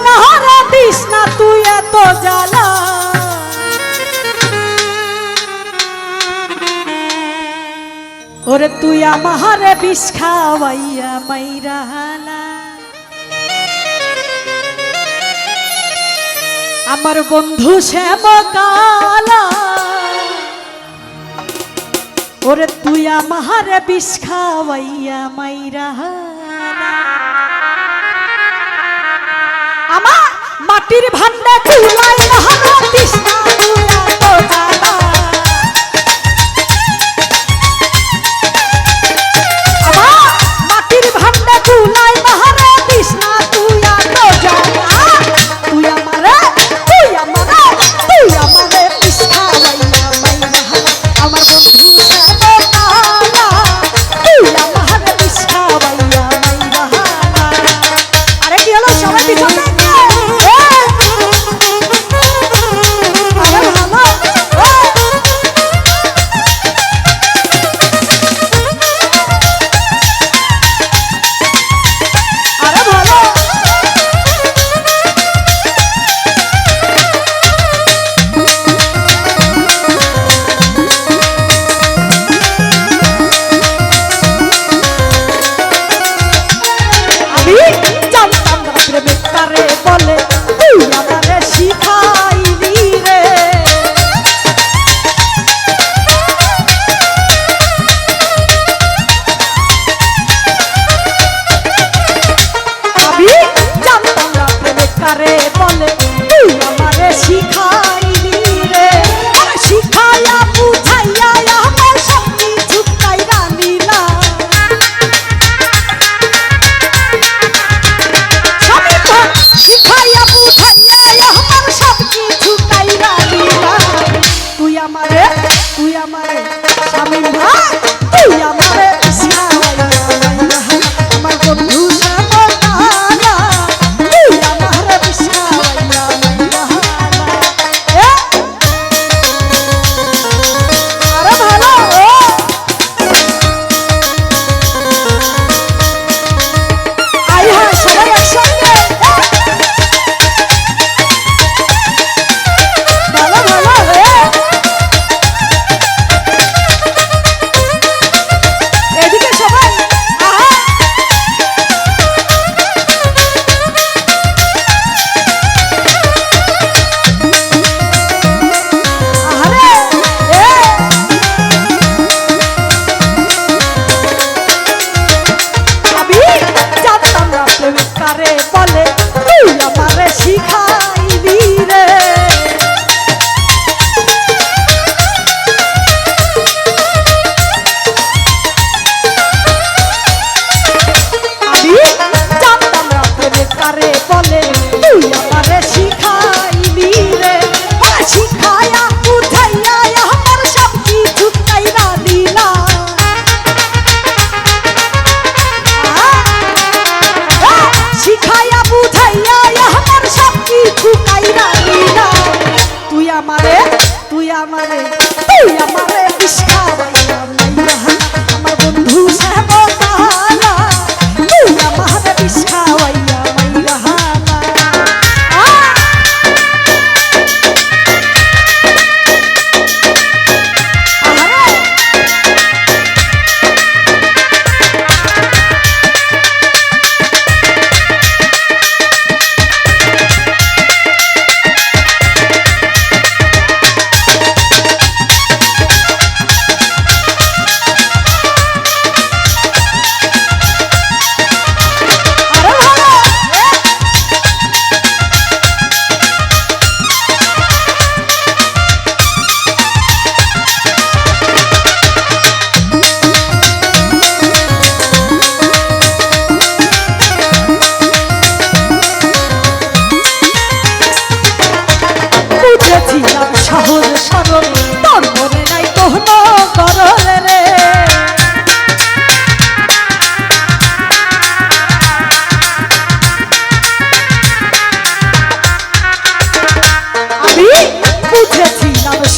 না রে দিস না তুই এত জ্বালা ওরে তুই আমারে বিষ খাওয়াইয়া মাইরা হালা আমার বন্ধু শ্যামকালা ওরে তুই আমারে বিষ খাওয়াইয়া মাইরা হালা আমার মাটির ভান্ডা কুলাই না দিস না তুই এত জ্বালা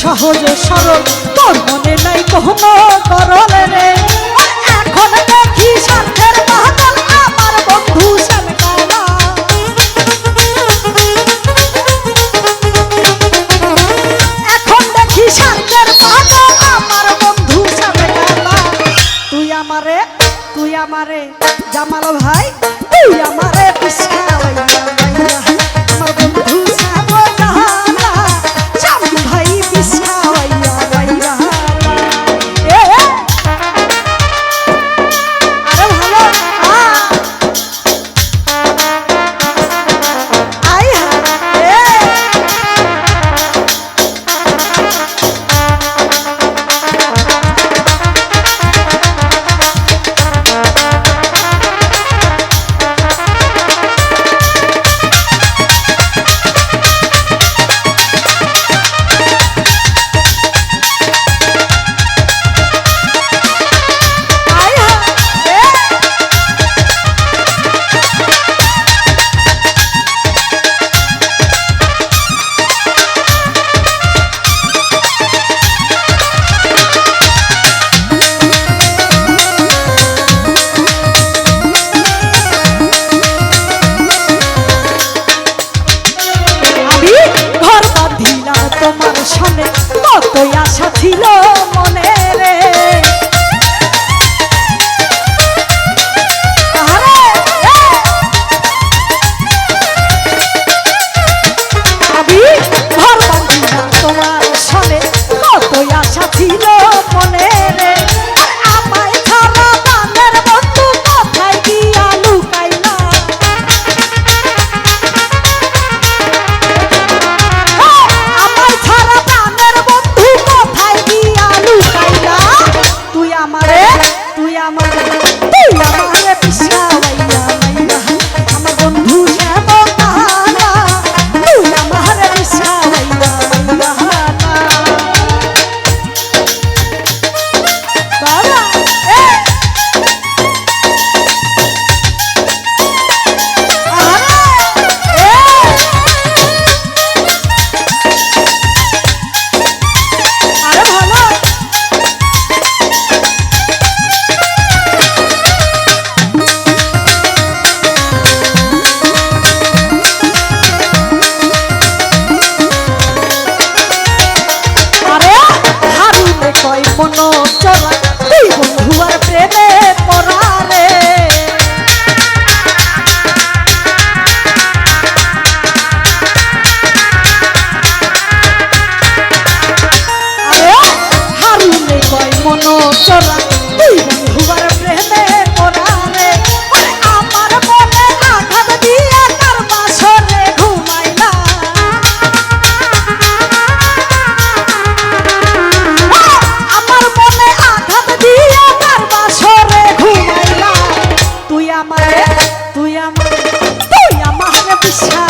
সহজ সরল তোর মনে নাই কখনো করল রে এখন দেখি স্বার্থের বাদল আমার বন্ধু শ্যামকালা জামাল ভাই তুই আমারে বিছাওয়াইয়া মাইয়া আমার বন্ধু শ্যামলালা জামাল ভাই বিছাওয়াইয়া মাইয়া এ আরে ভালো আই এ তোমার সামনে কতই আশা ছিল মনে রে আমি ঘর বাঁধিলাম তোমার সামনে কতই আশা ছিল মনে রে আমায় ছাড়া প্রাণের বন্ধু কোথায় গিয়া লুকাইলা তুই আমারে বিছাওয়াইয়া মাইয়া আমার বন্ধু শ্যামলালা তুই আমারে বিছাওয়াইয়া মাইয়া বাবা আরে ভালো কই মন চলা তুই বন্ধু আর প্রেমে পড়া রে আরে হারুনে কই মন চলা তুই বন্ধু আর প্রেমে পড়া রে আমার মনে আঘাত দিয়া কার বাসরে ঘুমাইলা তুই আমারে বিছাওয়াইয়া